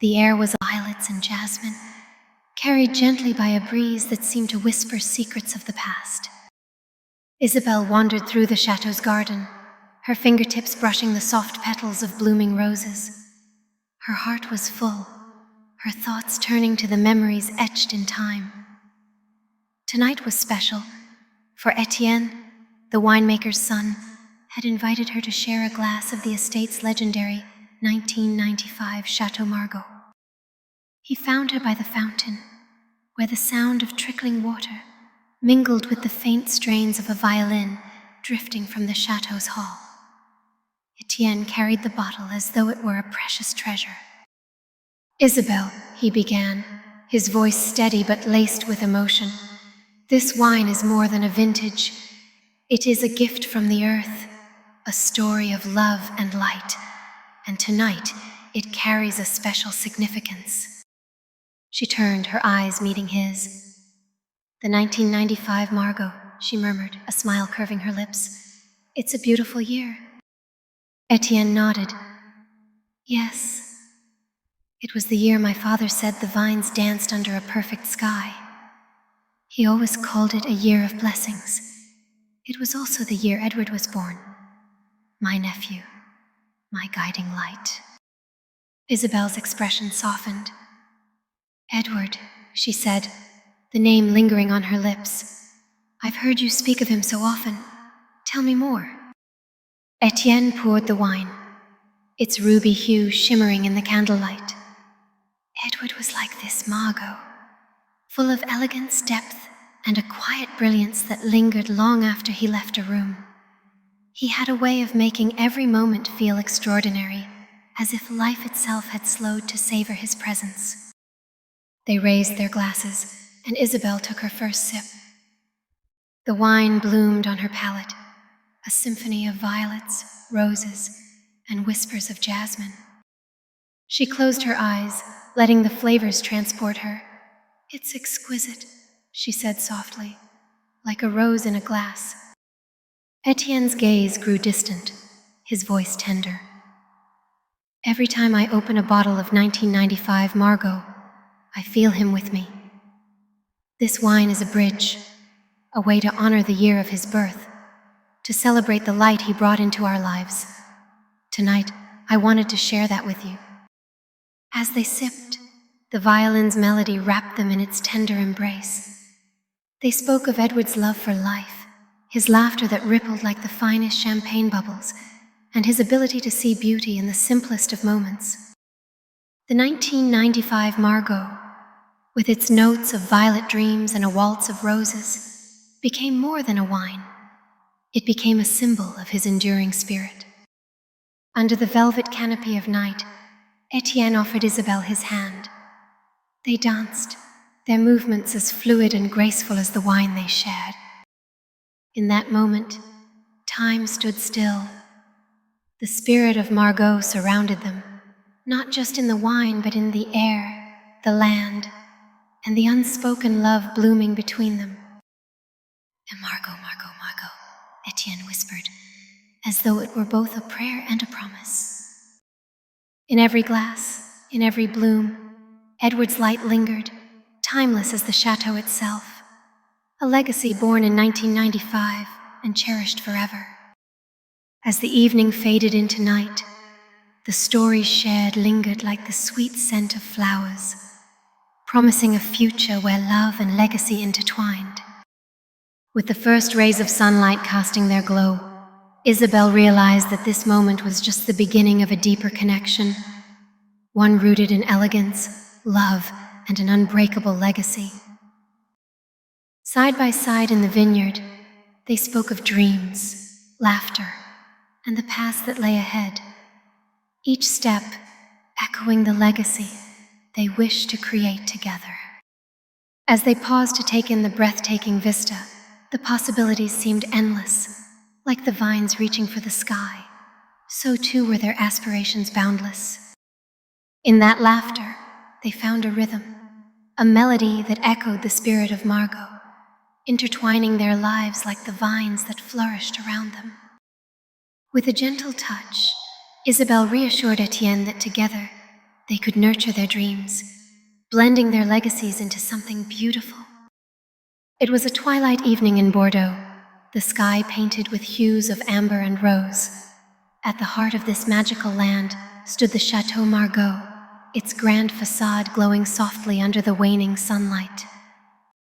The air was violets and jasmine, carried gently by a breeze that seemed to whisper secrets of the past. Isabelle wandered through the chateau's garden, her fingertips brushing the soft petals of blooming roses. Her heart was full, her thoughts turning to the memories etched in time. Tonight was special, for Etienne, the winemaker's son, had invited her to share a glass of the estate's legendary 1995 Chateau Margaux. He found her by the fountain, where the sound of trickling water mingled with the faint strains of a violin drifting from the chateau's hall. Etienne carried the bottle as though it were a precious treasure. "Isabelle," he began, his voice steady but laced with emotion, "this wine is more than a vintage. It is a gift from the earth, a story of love and light, and tonight it carries a special significance." She turned, her eyes meeting his. "The 1995 Margaux," she murmured, a smile curving her lips. "It's a beautiful year." Etienne nodded. "Yes. It was the year my father said the vines danced under a perfect sky. He always called it a year of blessings. It was also the year Edward was born. My nephew, my guiding light." Isabelle's expression softened. "Edward," she said, the name lingering on her lips. "I've heard you speak of him so often. Tell me more." Etienne poured the wine, its ruby hue shimmering in the candlelight. "Edward was like this Margaux, full of elegance, depth, and a quiet brilliance that lingered long after he left a room. He had a way of making every moment feel extraordinary, as if life itself had slowed to savor his presence." They raised their glasses, and Isabelle took her first sip. The wine bloomed on her palate, a symphony of violets, roses, and whispers of jasmine. She closed her eyes, letting the flavors transport her. "It's exquisite," she said softly, "like a rose in a glass." Etienne's gaze grew distant, his voice tender. "Every time I open a bottle of 1995 Margaux, I feel him with me. This wine is a bridge, a way to honor the year of his birth, to celebrate the light he brought into our lives. Tonight, I wanted to share that with you." As they sipped, the violin's melody wrapped them in its tender embrace. They spoke of Edward's love for life, his laughter that rippled like the finest champagne bubbles, and his ability to see beauty in the simplest of moments. The 1995 Margaux, with its notes of violet dreams and a waltz of roses, became more than a wine. It became a symbol of his enduring spirit. Under the velvet canopy of night, Etienne offered Isabelle his hand. They danced, their movements as fluid and graceful as the wine they shared. In that moment, time stood still. The spirit of Margaux surrounded them, not just in the wine, but in the air, the land, and the unspoken love blooming between them. "Margaux, Margaux, Margaux," Etienne whispered, as though it were both a prayer and a promise. In every glass, in every bloom, Edward's light lingered, timeless as the chateau itself, a legacy born in 1995 and cherished forever. As the evening faded into night, the stories shared lingered like the sweet scent of flowers, promising a future where love and legacy intertwined. With the first rays of sunlight casting their glow, Isabelle realized that this moment was just the beginning of a deeper connection, one rooted in elegance, love, and an unbreakable legacy. Side by side in the vineyard, they spoke of dreams, laughter, and the past that lay ahead, each step echoing the legacy they wished to create together. As they paused to take in the breathtaking vista, the possibilities seemed endless, like the vines reaching for the sky. So too were their aspirations boundless. In that laughter, they found a rhythm, a melody that echoed the spirit of Margaux, intertwining their lives like the vines that flourished around them. With a gentle touch, Isabelle reassured Etienne that together they could nurture their dreams, blending their legacies into something beautiful. It was a twilight evening in Bordeaux, the sky painted with hues of amber and rose. At the heart of this magical land stood the Chateau Margaux, its grand facade glowing softly under the waning sunlight.